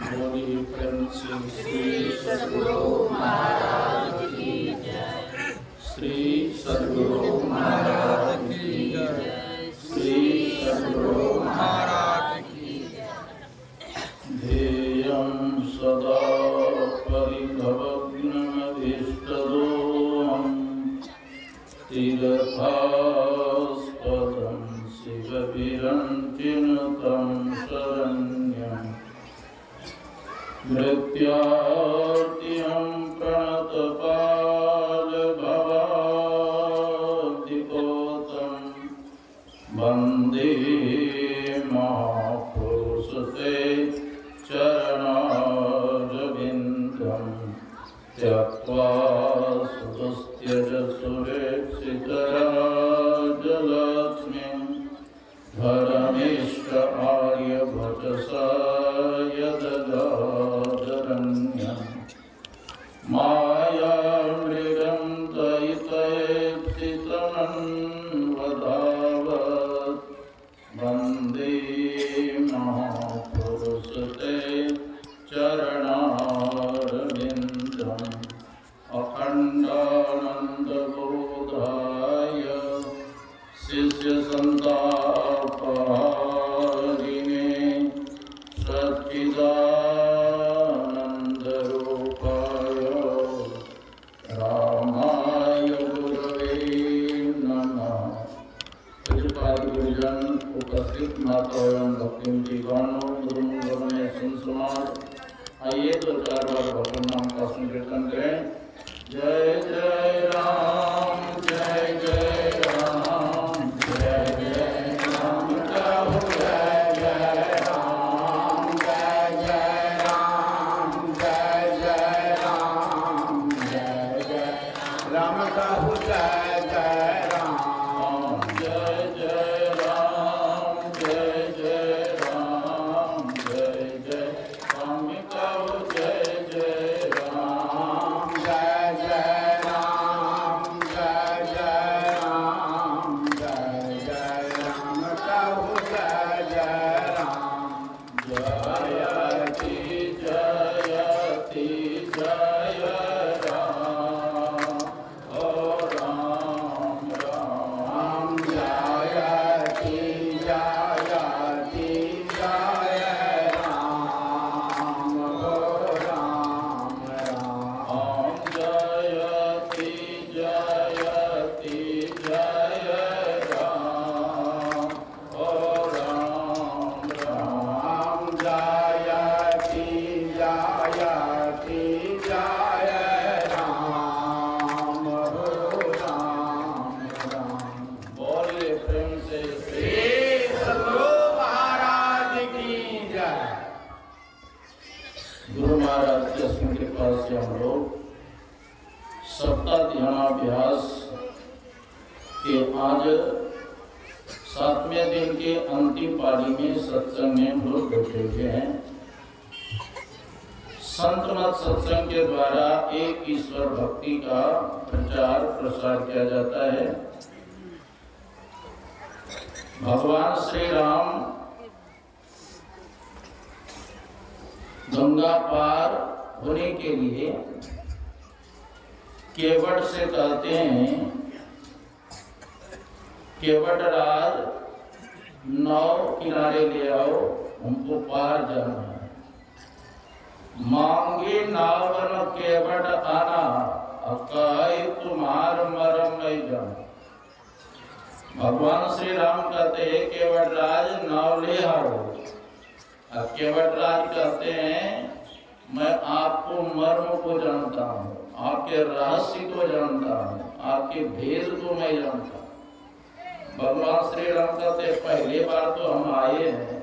बोलिए प्रेम से श्री सद्गुरु महाराज की जय। श्री सद्गुरु महाराज की जय। श्री सद्गुरु महाराज की जय। ध्येयं सदा परिभवग्नमभीष्टदोहं तीर्थास्पदं शिवविरञ्चिनुतं शरण्यम् मृत्यार्तिहं प्रणतपालभवाब्धिपोतं वन्दे महापुरुषते चरणारविन्दं त्यक्त्वा सुदस्त्यजसुरेक्षितराजलक्ष्मीं धरमीश्वर आर्यभटसा यदगादरण्यं मायामृगं दयितयेप्सितमन्वधावत् वन्दे महापुरुषते चरणारविन्दम् अखण्डानन्दबोधाय शिष्यसन्तापहारिणे सच्चिदानन्दरूपाय रामाय गुरवे नमः। पूज्यपाद गुरुजन, उपस्थित माता एवं भक्तियों की गानों गुरु में सुनसुनार। आइए तो चार बार भगवान नाम का संकीर्तन करें। जय जय राम, जय जय राम, जय जय राम कहो जय जय राम, जय जय राम, जय जय राम, जय जय राम कहो जय जय राम, जय जय राम, जय जय राम, जय जय राम कहो जय जय राम, जय जय राम, जय जय राम, जय जय राम कहो जय जय राम। जयति जयति जय राम, ओ राम राम। जयति जयति जय राम, ओ राम राम। जयति जयति जय राम, ओ राम राम। जयति जयति जय राम, ओ राम राम। बोलिए प्रेम से श्री सद्गुरु महाराज की जय। गुरु महाराज के स्मृति के पास से हम लोग सप्ताह ध्यानाभ्यास के आज 7वें दिन के अंतिम पाली में सत्संग में हम लोग बैठे हुए हैं। संत मत सत्संग के द्वारा एक ईश्वर भक्ति का प्रचार प्रसार किया जाता है। भगवान श्री राम गंगा पार होने के लिए केवट से कहते हैं, केवट राज नाव किनारे ले आओ, हमको पार जाना है। मांगे नावन केवट आना, अकाई तुम्हार मरम नहीं जाना। भगवान श्री राम कहते हैं केवट राज नाव ले आओ। अब केवट राज कहते हैं मैं आपको मर्म को जानता हूँ, आपके रहस्य को जानता हूँ, आपके भेद को मैं जानता हूँ। भगवान श्री राम कहते पहली बार तो हम आए हैं,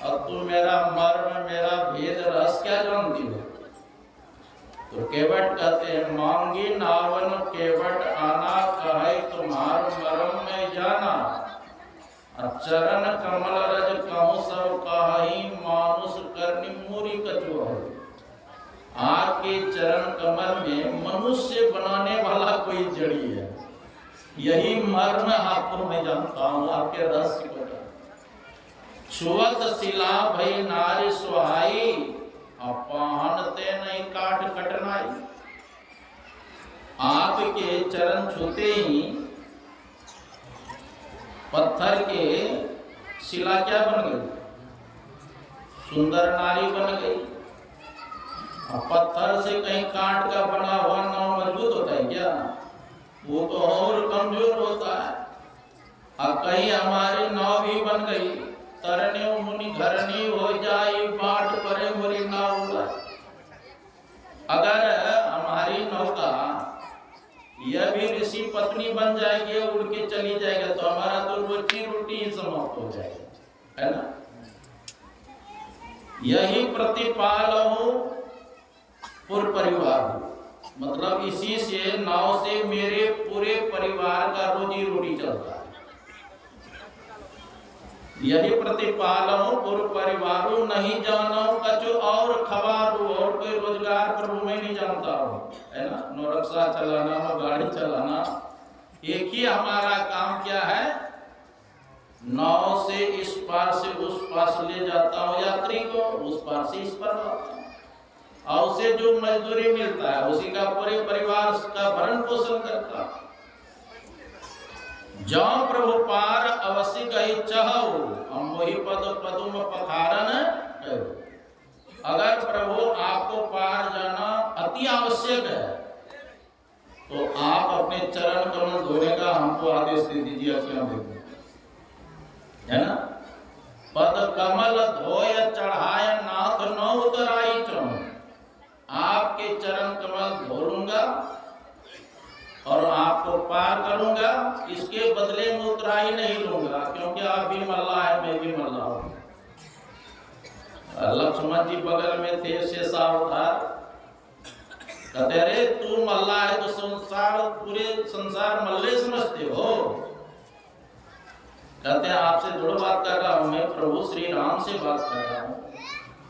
अब तू मेरा मर्म मेरा भेद रहस्य क्या जानती हो? तो केवट कहते हैं मांगी नावन केवट आना, कहे तुम्हार मर्म में जाना। चरण कमल रज कहूँ सब कहाई, मानुष करनी मूरी कछुआ है। आपके चरण कमल में मनुष्य बनाने वाला कोई जड़ी है, यही मर्म आपको मैं जानता हूँ, आपके रहस्य को। छुअत शिला भई नारी सुहाई, अपहनते नहीं काट कटनाई। आपके चरण छूते ही पत्थर के शिला क्या बन गई? सुंदर नारी बन गई। पत्थर से कहीं काट का बना हुआ नाव मजबूत होता है क्या? वो तो और कमजोर होता है। और कहीं हमारी नाव भी बन गई, तरने मुनि घरनी हो जाए, बाट परे मोरी नाव उड़ा। अगर हमारी नौका यह भी ऋषि पत्नी बन जाएगी, उड़ के चली जाएगी, तो हमारा तो रोटी रोटी ही समाप्त हो जाएगा, है ना? यही प्रतिपालहु पुर परिवार, मतलब इसी से नाव से मेरे पूरे परिवार का रोजी रोटी चलता है। यही प्रतिपालहु पुर परिवार, नहीं जानो कछु और खबारू, और कोई रोजगार पर मैं नहीं जानता हूँ, है ना? नो रिक्शा चलाना, नो गाड़ी चलाना, एक ही हमारा काम क्या है? नाव से इस पार से उस पार से ले जाता हूँ यात्री को, उस पार से इस पार लाता हूँ, और उसे जो मजदूरी मिलता है उसी का पूरे परिवार का भरण पोषण करता है। जो प्रभु पार अवश्य गई चहु, हम वही पद पदुम पखारन। अगर प्रभु आपको पार जाना अति आवश्यक है, तो आप अपने चरण कमल धोने का हमको आदेश दे दीजिए, है ना? पद कमल धोय चढ़ाय नाथ न उतराई चढ़। आपके चरण कमल धो लूंगा और आपको पार करूंगा, इसके बदले में उतराई नहीं लूंगा, क्योंकि आप भी मल्लाह है, मैं भी मल्लाह हूं। लक्ष्मण जी बगल में थे, शेषा अवतार, कहते अरे तू मल्लाह है तो संसार, पूरे संसार मल्ले समझते हो? कहते हैं आपसे दृढ़ बात कर रहा हूं, मैं प्रभु श्री राम से बात कर रहा हूं।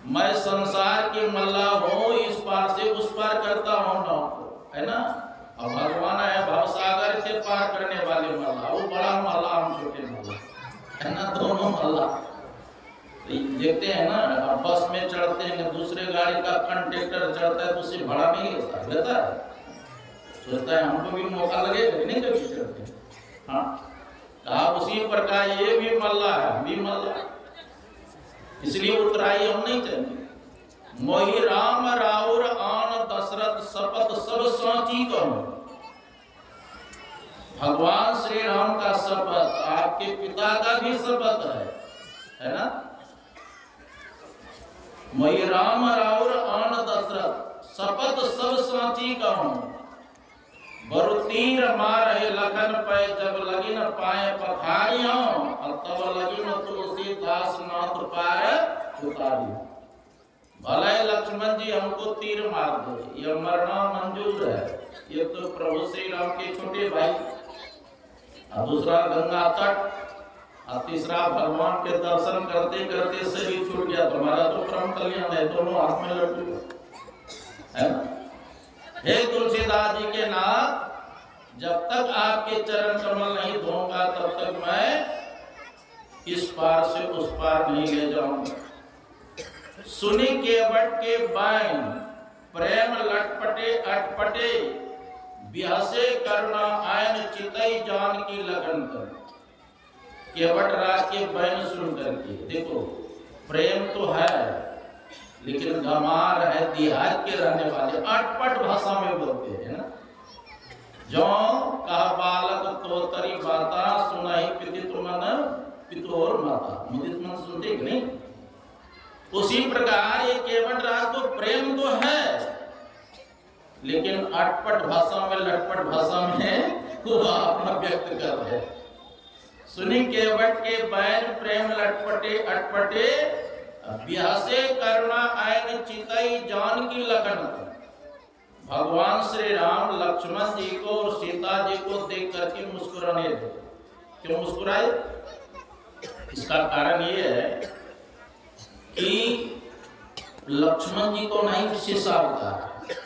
मैं संसार के मल्लाह हूं, इस पार से उस पार करता हूं नाव को, है ना? और भगवान है भव सागर के पार करने वाले मल्लाह, वो बड़ा मल्लाह, हम छोटे मल्लाह, है ना? दोनों मल्लाह। देखते हैं ना, बस में चढ़ते हैं, दूसरे गाड़ी का कंडक्टर चढ़ता है तो उससे भाड़ा नहीं लेता है, सोचता है हमको भी मौका लगेगा, नहीं कभी चढ़ते। हाँ, आप उसी प्रकार ये भी मल्लाह है, हम भी मल्लाह, इसलिए उतराई हम नहीं चाहिए। मोहि राम राउर आन दशरथ शपथ सब साची कहूं। भगवान श्री राम का शपथ आपके पिता का भी शपथ है ना? मोहि राम राउर आन दशरथ शपथ सब साची कहूं। बरु तीर मारे लखन पे जब लगिन पाए पखारियों, और तब लगिन तुलसीदास नाथ पार उतारी। भले लक्ष्मण जी हमको तीर मार दो, ये मरना मंजूर है, ये तो प्रभु श्री राम के छोटे भाई, और दूसरा गंगा तट, और तीसरा भगवान के दर्शन करते करते शरीर छूट गया, तुम्हारा तो परम कल्याण है, दोनों हाथ में लड्डू है ना? हे तुलसीदास जी के नाथ, जब तक आपके चरण कमल नहीं धोऊंगा तब तक मैं इस पार से उस पार नहीं ले जाऊंगा। सुनी केवट के बाइन प्रेम लटपटे अटपटे, बिहसे करुणा आयन चितई जान की लगन कर। केवट राज के बैन सुन करके देखो, प्रेम तो है लेकिन गमार है, देहात के रहने वाले अटपट भाषा में बोलते हैं ना। जो कहा बालक तो तरी बाता, सुनाई पितित मन पितोर माता, मुदित मन सुनते कि नहीं? उसी प्रकार ये केवट राज को प्रेम तो है, लेकिन अटपट भाषा में, लटपट भाषा में वो अपना व्यक्त कर रहे। सुनी केवट के बैन प्रेम लटपटे अटपटे, ब्यासे करुणा आयन चितई जान की लगन। भगवान श्री राम लक्ष्मण जी को और सीता जी को देख करके मुस्कुराने लगे। क्यों मुस्कुराए? इसका कारण ये है कि लक्ष्मण जी को नहीं शीशा होता है,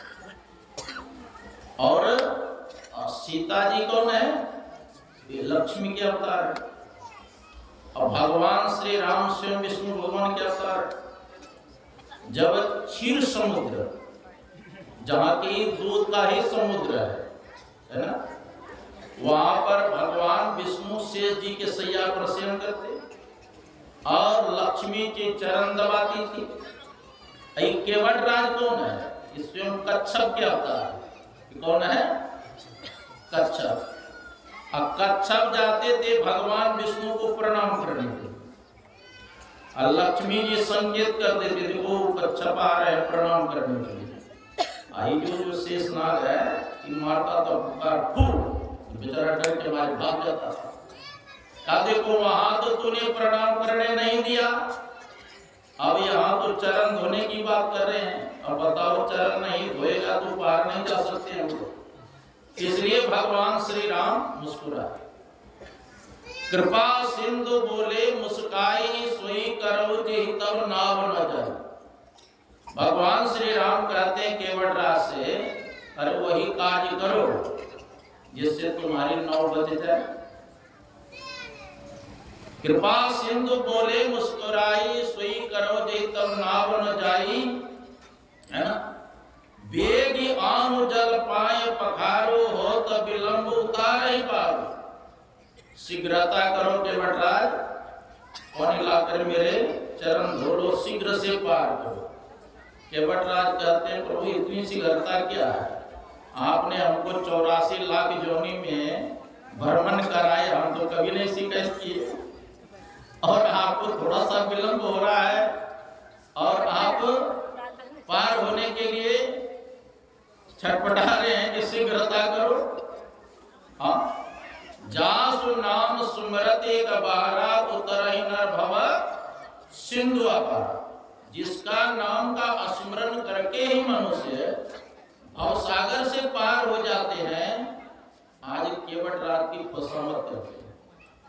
और सीता जी कौन है? ये लक्ष्मी के अवतार है। अब भगवान श्री राम स्वयं विष्णु भगवान क्या कर, जब क्षीर समुद्र जहाँ की दूध का ही समुद्र है ना, वहां पर भगवान विष्णु शेष जी के सैया पर शयन करते और लक्ष्मी जी चरण दबाती थी। केवट राज कौन है? स्वयं कच्छप क्या होता है? कौन है? कच्छप। अब कच्छप जाते थे भगवान विष्णु को प्रणाम करने के लिए, और लक्ष्मी जी संकेत कर देते थे वो कच्छप आ रहे हैं प्रणाम करने के लिए। आई जो शेष नाग है कि मारता तो पुकार फूल, बेचारा डर के मारे भाग जाता था। कहा देखो वहां तो तूने प्रणाम करने नहीं दिया, अब यहाँ तो चरण धोने की बात कर रहे हैं, अब बताओ चरण नहीं धोएगा तो पार नहीं जा सकते हम लोग। इसलिए भगवान श्री राम मुस्कुराए, कृपा सिंधु बोले मुस्काई सोई करो जे तब नाव न जाए। भगवान श्री राम कहते हैं केवट राज से, अरे वही कार्य करो जिससे तुम्हारी नाव बच जाए। कृपा सिंधु बोले मुस्कुराई सोई करो जे तब नाव न जाई, है ना। बेगी आनु जल पाए पखारो हो तो विलंब उतार ही पाओ। शीघ्रता करो केवट राज, पानी लाकर मेरे चरण धो लो, शीघ्र से पार करो। केवट राज कहते हैं प्रभु इतनी शीघ्रता क्या है, आपने हमको 84 लाख योनि में भ्रमण कराए, हम तो कभी नहीं शिकायत किए, और आपको थोड़ा सा विलंब हो रहा है और आप पार होने के लिए छटपटा रहे हैं कि शीघ्रता करो। हाँ, जासु नाम सुमरत एक बारा उतरहि नर भव सिंधु अपार। जिसका नाम का स्मरण करके ही मनुष्य भवसागर से पार हो जाते हैं, आज केवट राज की खुशामद करते हैं,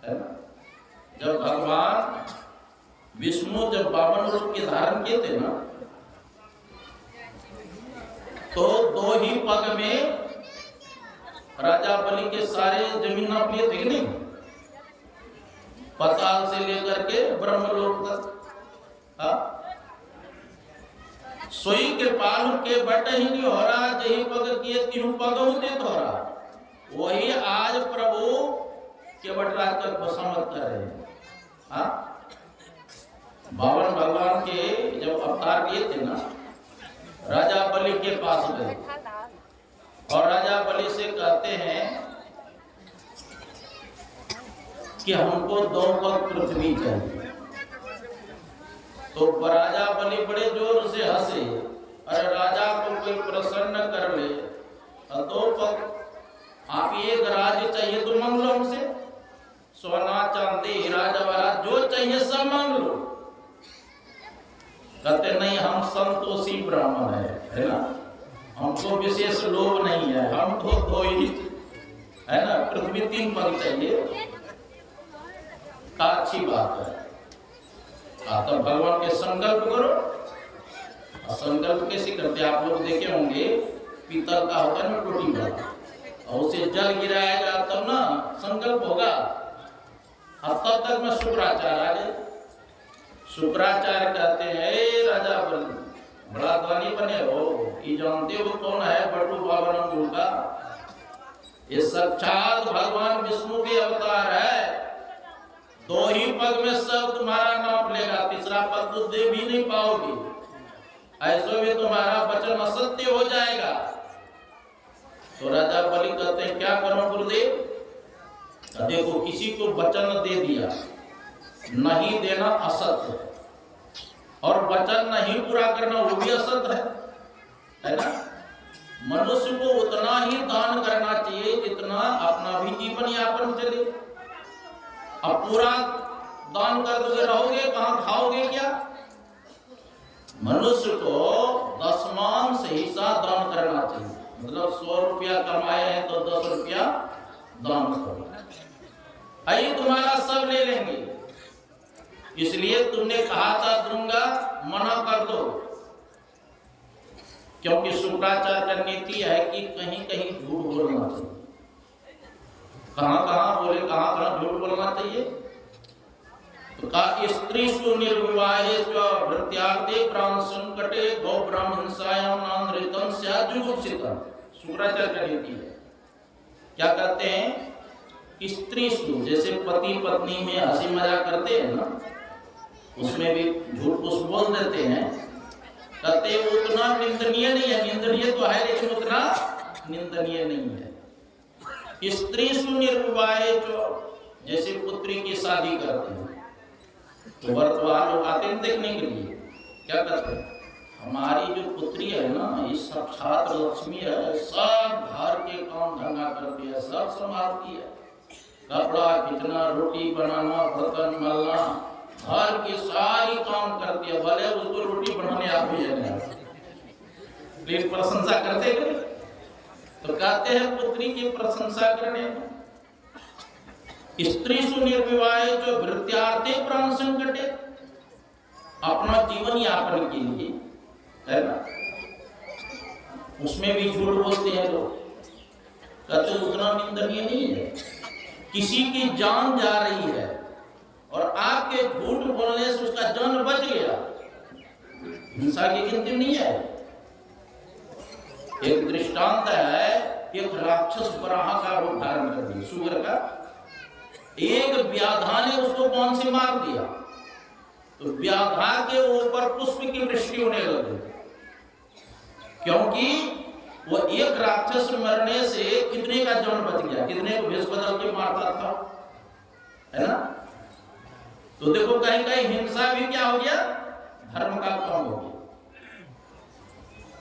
है ना। जब भगवान विष्णु जब 52 रूप के धारण किए थे ना, तो 2 ही पग में राजा बलि के सारे जमीन नाप लिए थे कि नहीं, पाताल से लेकर के ब्रह्मलोक तक। सोई कृपालु के बट ही नहीं हो रहा, जही पग किए तीनों पग होते तो हो रहा। वही आज प्रभु केवट राज का खुशामद कर रहे हैं। हाँ, 52 भगवान के जब अवतार किए थे ना, राजा बलि के पास गए और राजा बलि से कहते हैं कि हमको 2 पग पृथ्वी चाहिए। तो राजा बलि बड़े जोर से हंसे, अरे राजा को कोई प्रसन्न कर ले, 2 पग आप एक राज्य चाहिए तो मांग लो हमसे, सोना चांदी हीरा जवाहरात जो चाहिए सब मांग लो। कहते नहीं हम संतोषी ब्राह्मण है ना, हमको विशेष लोभ नहीं है, हमको 2 ही है ना, पृथ्वी 3 पग चाहिए। का अच्छी बात है, तो भगवान के संकल्प करो। संकल्प कैसे करते आप लोग देखे होंगे, पीतल का होता है ना टोटी वाला, और उसे जल गिराएगा तब ना संकल्प होगा। तब तक में शुक्राचार्य आ गए। शुक्राचार्य कहते हैं राजा बलि बड़ा धनी बने हो, ये जानते हो कौन है बटू 52 अंगुल का? ये साक्षात भगवान विष्णु के अवतार है। 2 ही पग में सब तुम्हारा नाप लेगा, तीसरा पग तो दे भी नहीं पाओगे, ऐसे में तुम्हारा वचन असत्य हो जाएगा। तो राजा बलि कहते हैं क्या करो गुरुदेव? देखो किसी को वचन दे दिया, नहीं देना असत्य है, और वचन नहीं पूरा करना वो भी असत्य है ना। मनुष्य को उतना ही दान करना चाहिए जितना अपना भी जीवन यापन चले। अब पूरा दान कर दोगे रहोगे कहाँ, खाओगे क्या? मनुष्य को दशमांश हिस्सा दान करना चाहिए। मतलब 100 रुपया कमाए हैं तो 10 रुपया दान करो, आई तुम्हारा सब ले लेंगे। इसलिए तुमने कहा था दूंगा, मना कर दो, क्योंकि शुक्राचार्य का नीति है कि कहीं कहीं झूठ बोलना चाहिए। कहां कहां बोले, कहां कहां झूठ बोलना चाहिए। तो का स्त्रीषु निर्विवाहेषु भृत्यार्थे प्राण संकटे गौ ब्रह्म हिंसायां नानृतं स्यात् जुगुप्सितम्। शुक्राचार्य कहती है क्या कहते हैं, स्त्रीषु जैसे पति पत्नी में हंसी मजाक करते हैं ना, उसमें भी झूठ कुछ बोल देते हैं, कहते उतना निंदनीय नहीं है, निंदनीय तो है लेकिन उतना निंदनीय नहीं है। स्त्रीषु निर्विवाहेषु जैसे पुत्री की शादी करते हैं तो वर्तमान लोग आते हैं देखने के लिए, क्या कहते हैं, हमारी जो पुत्री है ना ये साक्षात लक्ष्मी है, सब घर के काम धंधा करती है, सब संभालती है, कपड़ा खींचना, रोटी बनाना, बर्तन मलना, घर की सारी काम करती है, भले उसको रोटी बनाने आती है लेकिन प्रशंसा करते हैं। तो कहते हैं पुत्री की प्रशंसा करने स्त्रीषु निर्विवाहेषु भृत्यार्थे प्राण संकटे, अपना जीवन यापन के लिए है ना, उसमें भी झूठ बोलते हैं लोग, कहते उतना निंदनीय नहीं है। किसी की जान जा रही है और आपके झूठ बोलने से उसका जान बच गया, हिंसा की गिनती नहीं है। एक दृष्टांत है, एक राक्षस वराह का रूप धारण कर दिया, सुगर का, एक व्याधा ने उसको कौन से मार दिया, तो व्याधा के ऊपर पुष्प की वृष्टि होने लगी, क्योंकि वो एक राक्षस मरने से कितने का जान बच गया, कितने को भेष बदल के मारता था, है ना। तो देखो कहीं कहीं हिंसा भी क्या हो गया, धर्म का काम हो गया।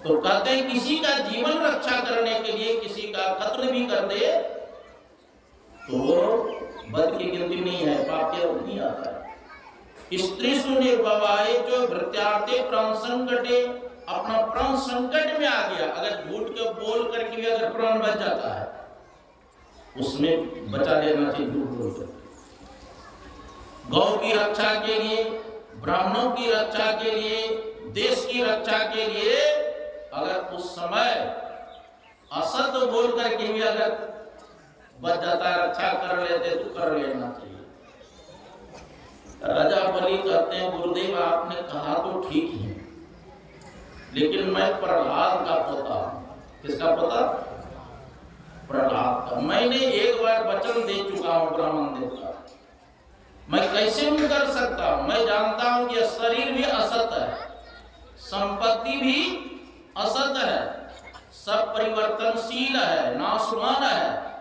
तो कहते हैं किसी का जीवन रक्षा करने के लिए किसी का कत्ल भी कर दे तो बद की गिनती नहीं है, पाप के नहीं आता है। स्त्रीषु निर्विवाहेषु भृत्यार्थे प्राण संकटे, अपना प्राण संकट में आ गया, अगर झूठ के बोल करके भी अगर प्राण बच जाता है उसमें बचा लेना चाहिए झूठ बोलकर। गौ की रक्षा के लिए, ब्राह्मणों की रक्षा के लिए, देश की रक्षा के लिए अगर उस समय असत्य बोल करके भी अगर बच जाता है, रक्षा कर लेते तो कर लेना चाहिए। राजा बलि कहते हैं गुरुदेव आपने कहा तो ठीक है, लेकिन मैं प्रहलाद का पोता, किसका पोता, प्रहलाद का। मैंने एक बार वचन दे चुका हूं ब्राह्मण देवता, मैं कैसे मुकर सकता हूं। मैं जानता हूं कि शरीर भी असत है, संपत्ति भी असत है, सब परिवर्तनशील है, नाशवान है,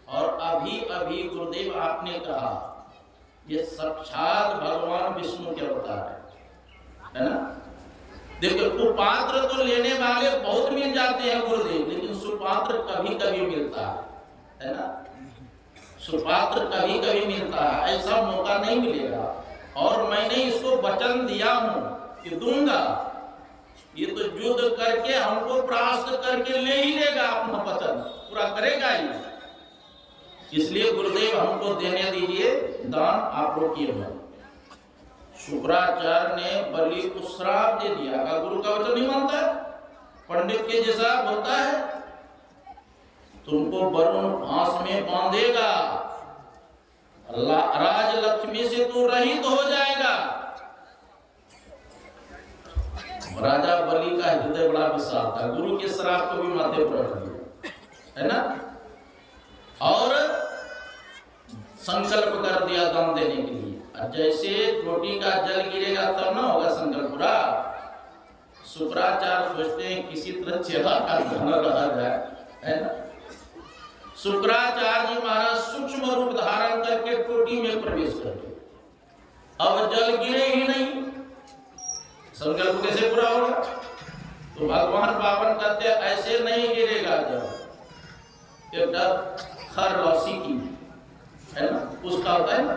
और अभी अभी गुरुदेव आपने कहा ये साक्षात भगवान विष्णु के अवतार है ना। देखो कुपात्र तो लेने वाले बहुत मिल जाते हैं गुरुदेव, लेकिन सुपात्र कभी कभी मिलता है ना, सुपात्र कभी कभी मिलता है, ऐसा मौका नहीं मिलेगा। और मैंने इसको वचन दिया हूं कि दूंगा, ये तो युद्ध करके हमको परास्त करके ले ही लेगा, अपना वचन पूरा करेगा ही, इसलिए गुरुदेव हमको देने दीजिए दान, आप रोकिए मत। शुक्राचार्य ने बलि को श्राप दे दिया, का गुरु का वचन नहीं मानता, पंडित के जैसा होता है, तुमको वरुण फांस में बांधेगा, राजलक्ष्मी से तू रहित हो जाएगा। राजा बलि का हृदय बड़ा विशाल था, गुरु के श्राप को भी माथे पर रख दिया, है ना, और संकल्प कर दिया दान देने के लिए। जैसे रोटी का जल गिरेगा तब ना होगा संकल्प पूरा। शुक्राचार्य सोचते हैं किसी तरह चेहरा का धन रहा जाए, है ना। शुक्राचार्य जी महाराज सूक्ष्म रूप धारण करके टोटी में प्रवेश कर गए, अब जल गिरे ही नहीं, संकल्प कैसे पूरा होगा। तो भगवान पावन कहते हैं ऐसे नहीं गिरेगा जल, एक खर और सीकी है ना, उसका होता है ना,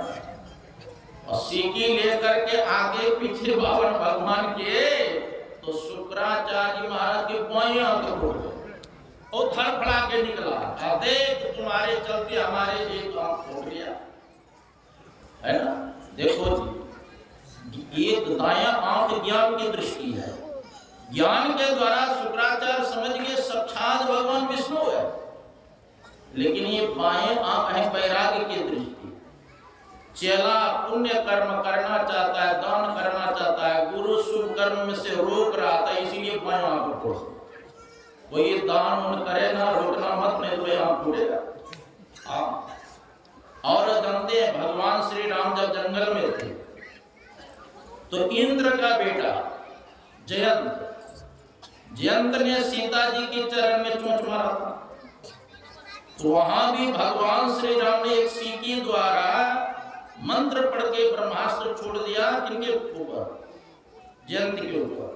और सीकी लेकर के आगे पीछे बावन भगवान के, तो शुक्राचार्य महाराज के पांव आकर टूट गए और थड़फड़ा के निकला, देख तुम्हारे चलते हमारे एक आंख टूट गया, है ना। देखो एक दाया आंख ज्ञान की दृष्टि है, ज्ञान के द्वारा शुक्राचार्य समझ गए साक्षात भगवान विष्णु है, लेकिन ये बाएं आंख है वैराग्य की दृष्टि, चेला पुण्य कर्म करना चाहता है, दान करना चाहता है, गुरु शुभ कर्म में से रोक रहा था, इसीलिए बाएं आंख को कोई दान उन करे ना, रोकना मत, नहीं तो आंख टूटेगा। और जानते हैं भगवान श्री राम जब जंगल में थे तो इंद्र का बेटा जयंत ने सीता जी के चरण में चोंच मारा था। तो वहां भी भगवान श्री राम ने एक सीकी द्वारा मंत्र पढ़ के ब्रह्मास्त्र छोड़ दिया, किनके ऊपर? जयंत के ऊपर।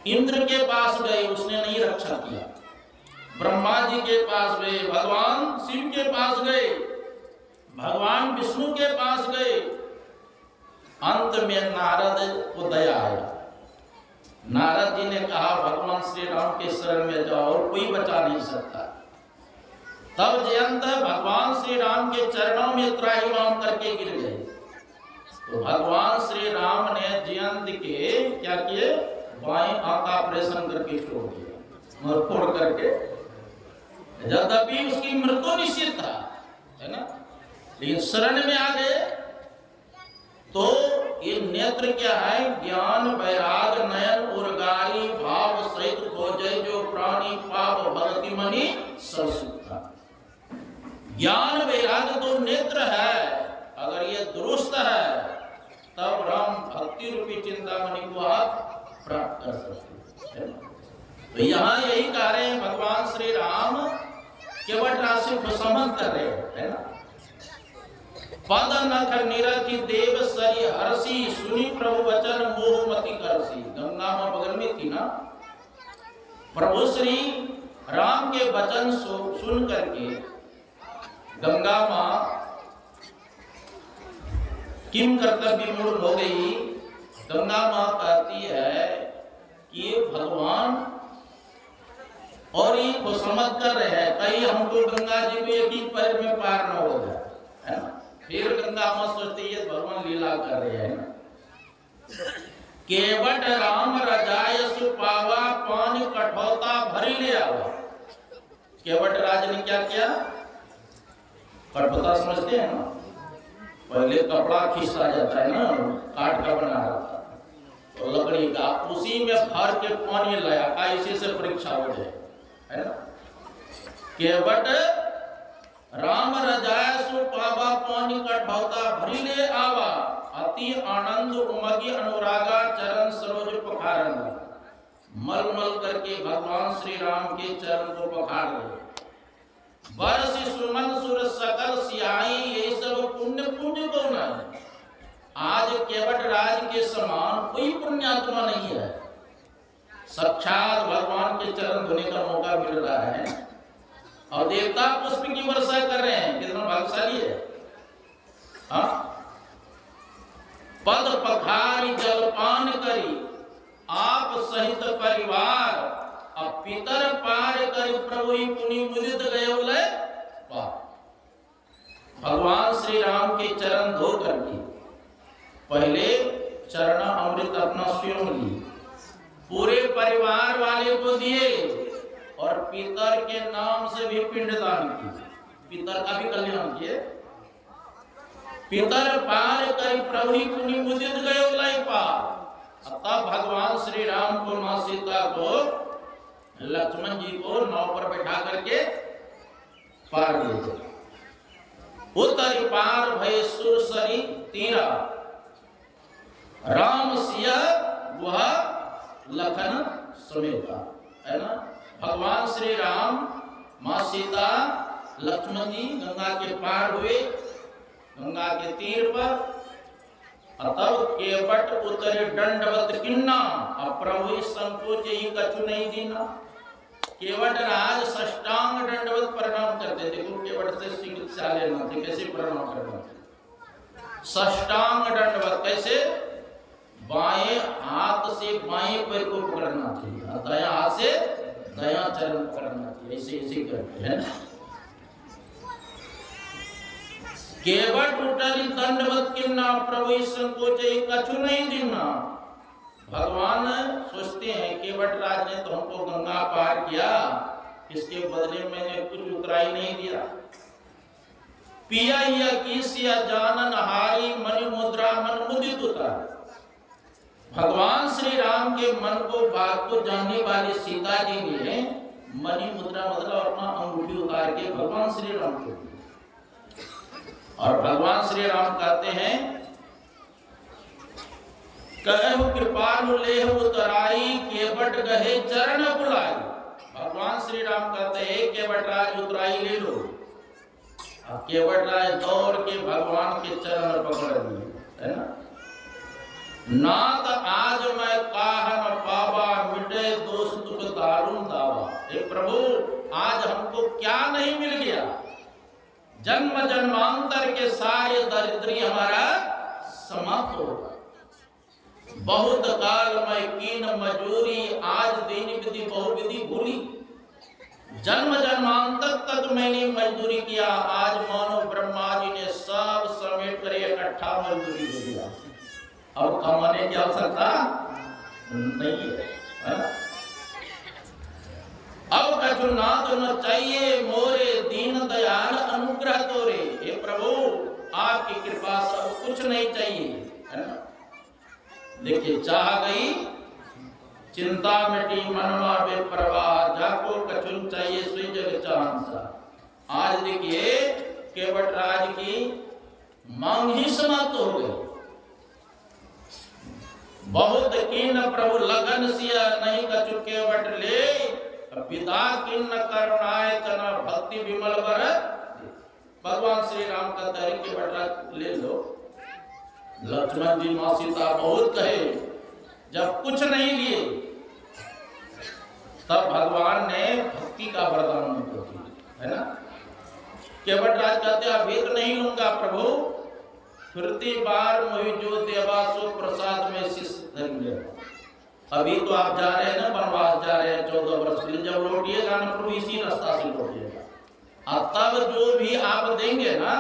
इंद्र के पास गए, उसने नहीं रक्षा किया। ब्रह्मा जी के पास गए, भगवान शिव के पास गए, भगवान विष्णु के पास गए। अंत में नारद को दया आया। नारद जी ने कहा भगवान श्री राम के शरण में जाओ, और कोई बचा नहीं सकता। तब जयंत भगवान श्री राम के चरणों में त्राहिमाम करके गिर गए। तो भगवान श्री राम ने जयंत के क्या किए? बाएं आंख ऑपरेशन करके छोड़ दिया, और फोड़ करके। यद्यपि उसकी मृत्यु निश्चित था, है ना, लेकिन शरण में आ गए। तो ये नेत्र क्या है? ज्ञान वैराग नयन उर्गारी भाव सहित खोजय जो प्राणी पाप भगति मणि संसुता। ज्ञान वैराग तो नेत्र है, अगर ये दुरुस्त है तब राम भक्ति रूपी चिंतामणि को आप प्राप्त कर सकते हैं। तो यहाँ यही कह रहे हैं भगवान श्री राम केवट राशि को समझ कर रहे हैं ना। पद नख निरखि देव सरी हर्षि, सुनी प्रभु वचन मोह मति करसी। गंगा मां बगल में थी ना। प्रभु श्री राम के वचन सुन करके गंगा मां किम कर्तव्य मूल हो गई। गंगा मां कहती है कि ये भगवान और ये को समझ कर रहे हैं, कहीं हमको गंगा जी को एक ही पैर में पार न हो जाए, है ना। फिर गंगा मां सोचती है भगवान लीला कर रहे हैं ना। केवट राम रजाय सुपावा, पानी कठौता भरी ले आवा। केवट राज ने क्या किया? कठौता समझते हैं ना, पहले कपड़ा खींचा जाता है ना, काट का बना रहता है, तो लकड़ी का, उसी में भर के पानी लाया का, इसी से परीक्षा हो जाए, है ना। केवट राम रजाय सुपावा, पानी कठौता भरी ले आवा, अति आनंद उमगी अनुरागा, चरण सरोज पखारन। मल मल करके भगवान श्री राम के चरण को पखार ले। बरस सुमन सुर सकल सियाई, ये सब पुण्य पुण्य को नहीं। आज केवट राज के समान कोई पुण्यात्मा नहीं है। साक्षात भगवान के चरण धोने का मौका मिल रहा है, और देवता पुष्प की वर्षा कर रहे हैं। कितना भाग्यशाली है। हाँ, पद पखारी जलपान करी, आप सहित परिवार, अब पितर पार कर प्रभु ही पुनि मुदित गए पार। भगवान श्री राम के चरण धो करके पहले चरण अमृत अपना स्वयं ली, पूरे परिवार वाले को दिए, और पितर के नाम से भी पिंडदान की, पितर का भी कल्याण किए। पितर पार कर प्रभु ही पुनि मुदित गए पार। तब भगवान श्री राम को, मां सीता को, लक्ष्मण जी को नाव पर बैठा करके पार ले गए। उत्तरी पार भय सुरसरी तीरा, राम सिया वह लखन समेता, है ना। भगवान श्री राम, मां सीता, लक्ष्मण जी गंगा के पार हुए, गंगा के तीर पर। तब केवट उतरे दंडवत किन्ना, प्रभु संकोच ही कछु नहीं दीना। केवट राज साष्टांग दंडवत प्रणाम करते थे। गुरु केवट से शिक्षा लेना थे, कैसे प्रणाम करना थे। साष्टांग दंडवत कैसे? बाएं हाथ से बाएं पैर को पकड़ना चाहिए, दायां हाथ से दायां चरण पकड़ना चाहिए, ऐसे ऐसे करते हैं। केवट उतरी दंडवत किन्ना, प्रभु संकोच ही कछु नहीं दीना। भगवान सोचते हैं केवट राज ने तो हमको गंगा पार किया, इसके बदले मैंने कुछ उतराई नहीं दिया। पिया या किसिया जानन हारी मणि मुद्रा मन मुदित उतार। भगवान श्री राम के मन को बात को जानने वाली सीता जी ने मणि मुद्रा मतलब अपना अंगूठी उतार के भगवान श्री राम को दी। और भगवान श्री राम कहते हैं कहु कृपालु लेह उतराई केवट गहे चरण बुलाई। भगवान श्री राम कहते हैं केवट राज उतराई ले लो। केवट राज दौड़ के भगवान के चरण पकड़ लिए, है ना। नाथ आज मैं काहन पावा मिटे दोष तुक दारुण दावा। हे प्रभु आज हमको क्या नहीं मिल गया, जन्म जन्मांतर के सारे दरिद्री हमारा समाप्त होगा। बहुत काल मैं कीन मजूरी आज दीन विधि बहुविधि भूली। जन्म जन्मांतर तक मैंने मजदूरी किया, आज मानो ब्रह्मा जी ने सब समेट कर इकट्ठा मजदूरी दे दिया। अब कमाने की आवश्यकता नहीं है ना। अब कछु नाथ न चाहिए मोरे दीन दयाल अनुग्रह तोरे। हे प्रभु आपकी कृपा सब कुछ नहीं चाहिए, है ना। देखिए चाह गई चिंता मिटी मनवा बेपरवाह जाको कछुन चाहिए सुई जग चांसा। आज देखिए केवट राज की मांग ही समाप्त हो गई। बहुत कीन प्रभु लगन सिया नहीं कछु केवट ले पिता किन करुणाए तना भक्ति विमल बर। भगवान श्री राम का तरीके केवट राज ले लो। लक्ष्मण जी मां सीता बहुत कहे, जब कुछ नहीं लिए तब भगवान ने भक्ति का वरदान उनको दिया, है ना। केवट राज कहते अभीत नहीं लूंगा प्रभु, फिरती बार मोहि जो देवा सो प्रसाद में शिष्य धरेंगे। अभी तो आप जा रहे हैं ना वनवास जा रहे हैं 14 वर्ष के लिए, जब लौटिएगा ना प्रभु इसी रास्ता से लौटिएगा। तब जो भी आप देंगे ना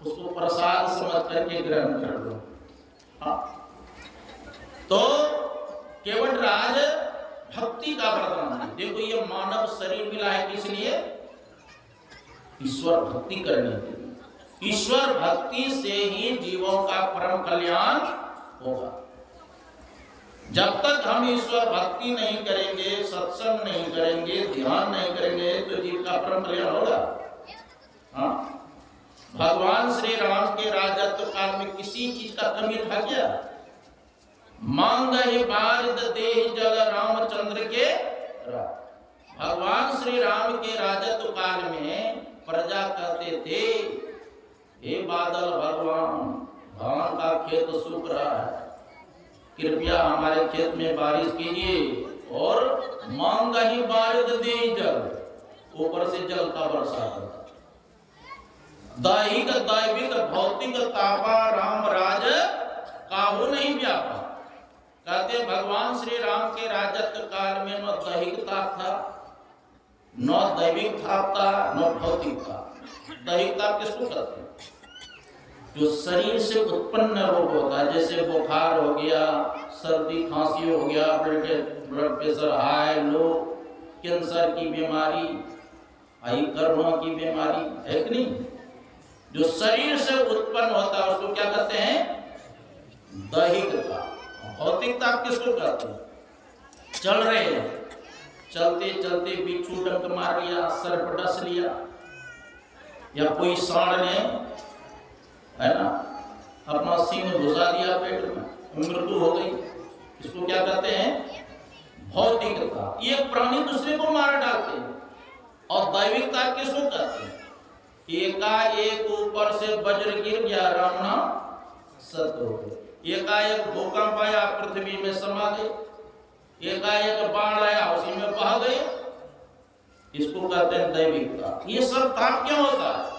उसको प्रसाद समझ करके ग्रहण कर लो। हाँ तो केवट राज भक्ति का वरदान है। देखो ये मानव शरीर मिला है किस लिए? ईश्वर भक्ति करने के लिए। ईश्वर भक्ति से ही जीवों का परम कल्याण होगा। जब तक हम ईश्वर भक्ति नहीं करेंगे, सत्संग नहीं करेंगे, ध्यान नहीं करेंगे तो जीव का परम कल्याण होगा। हाँ भगवान श्री राम के राजत्व काल में किसी चीज का कमी था क्या? मांग ही बारिद देहि जल रामचंद्र के। भगवान श्री राम के राजत्व काल में प्रजा कहते थे हे बादल भगवान धान का खेत सूख रहा है, कृपया हमारे खेत में बारिश कीजिए। और मांग ही बारिद देहि जल, ऊपर से जल का वर्षा करता। दैहिक दैविक भौतिक तापा राम राज काहू नहीं व्यापा। कहते भगवान श्री राम के राजत्व काल में न दैहिक ताप था, न दैविक ताप था, न भौतिक ताप। दैहिक ताप किसको कहते हैं? जो शरीर से उत्पन्न रोग होता है, जैसे बुखार हो गया, सर्दी खांसी हो गया, blood pressure high low, cancer की बीमारी, आई कर्णों की बीमारी है कि नहीं। जो शरीर से उत्पन्न होता है उसको क्या कहते हैं? दैहिक ताप। भौतिक ताप किसको कहते हैं? चल रहे हैं, चलते चलते बिच्छू डंक मार लिया, सर्प डस लिया, या कोई सांड ने, है ना, अपना सींग घुसा दिया पेट में, मृत्यु हो गई। इसको क्या कहते हैं? भौतिक ताप। ये प्राणी दूसरे को मार डालते हैं। और दैविक ताप किसको कहते हैं? एकाएक ऊपर से वज्र गिर गया, राम नाम सत्य हो गए। एकाएक भूकंप आया, पृथ्वी में समा गए। एकाएक बाढ़ आया, उसी में बह गए। इसको कहते हैं दैविक ताप। ये सब ताप क्यों होता है?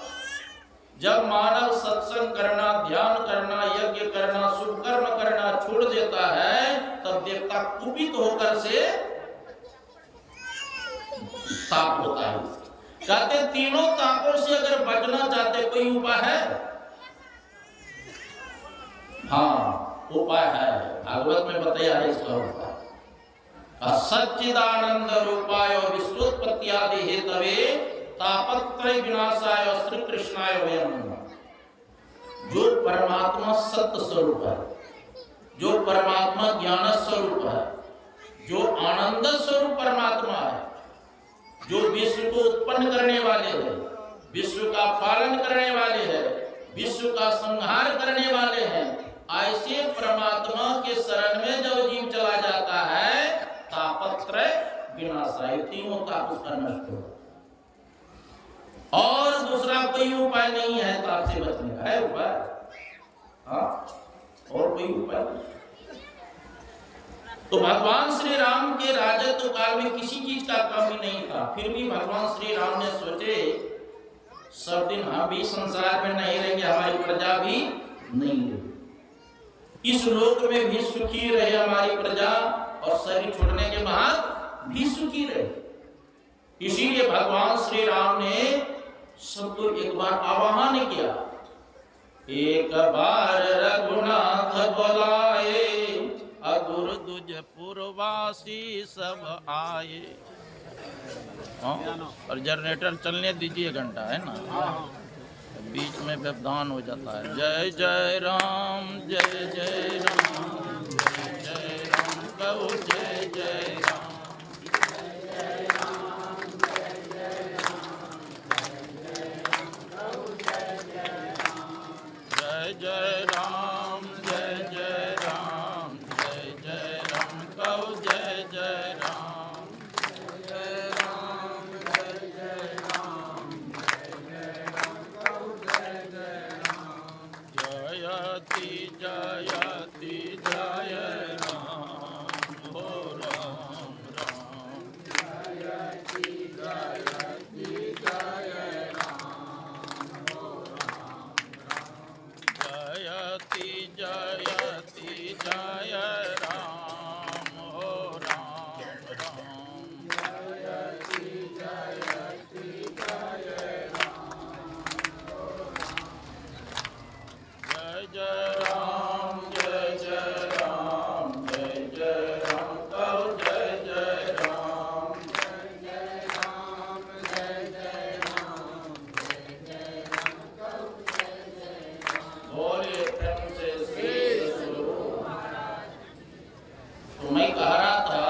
जब मानव सत्संग करना, ध्यान करना, यज्ञ करना, शुभ कर्म करना छोड़ देता है, तब देवता कुपित होकर से ताप होता है। कहते तीनों तापों से अगर बचना चाहते कोई उपाय है? हाँ उपाय है, भागवत में बताया है इसका उपाय। सच्चिदानंद रूपाय विश्वोत्पत्ति आदि हेतवे तापत्रय विनाशाय श्री कृष्णाय वयम नमः। जो परमात्मा सत्य स्वरूप है, जो परमात्मा ज्ञान स्वरूप है, जो आनंद स्वरूप परमात्मा है, जो विश्व को उत्पन्न करने वाले हैं, विश्व का पालन करने वाले हैं, विश्व का संहार करने वाले हैं, ऐसे परमात्मा के शरण में जब जीव चला जाता है तापत्रय विनाशाय, तीनों ताप उसका नष्ट हो। और दूसरा कोई उपाय नहीं है ताप से बचने का, है उपाय? हाँ, और कोई उपाय नहीं। तो भगवान श्री राम के राजत्व काल में किसी चीज का कमी नहीं था, फिर भी भगवान श्री राम ने सोचे सब दिन हम भी संसार में नहीं रहेंगे, हमारी प्रजा भी नहीं रहेगी, इस लोक में भी सुखी रहे हमारी प्रजा, और शरीर छोड़ने के बाद भी सुखी रहे। इसीलिए भगवान श्री राम ने सबको एक बार आह्वान किया, एक बार रघुनाथ बुलाए, अगुर दुज पुरवासी सब आए। और जनरेटर चलने दीजिए, घंटा है ना, बीच में व्यवधान हो जाता है। जय जय राम, जय जय राम, जय जय राम, कहो जय जय राम, जय जय राम, जय जय राम, जय जय राम, कहो जय जय राम, जय जय राम, जय जय राम, जय जय राम, कहो जय जय राम, जय जय राम, जय जय राम, जय जय राम, कहो जय जय राम, जयति जयति जय राम, हो राम राम, जयति जयति जय राम, हो राम राम, जयति जयति जय राम, हो राम राम, जयति जयति जय राम, हो राम, जय जय राम, जय जय राम, जय जय राम, कहो जय जय राम, जय जय राम, जय जय राम, जय जय राम, कहो जय जय राम। बोले प्रेम से श्री सद्गुरु महाराज। तो मैं कह रहा था,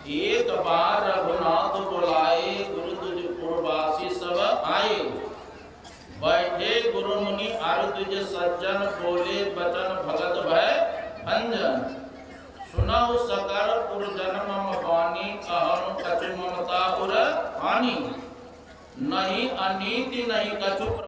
एक बार रघुनाथ बुलाए, गुरु तुझ पुरवासी सब आए, बैठे गुरु मुनि आरु तुझ सज्जन, बोले बचन भगत भय भंजन, सुनऊ सकल पुर जन्म वाणी, कहनु कछु ममता उर हानि, नहीं अनीति नहीं कछु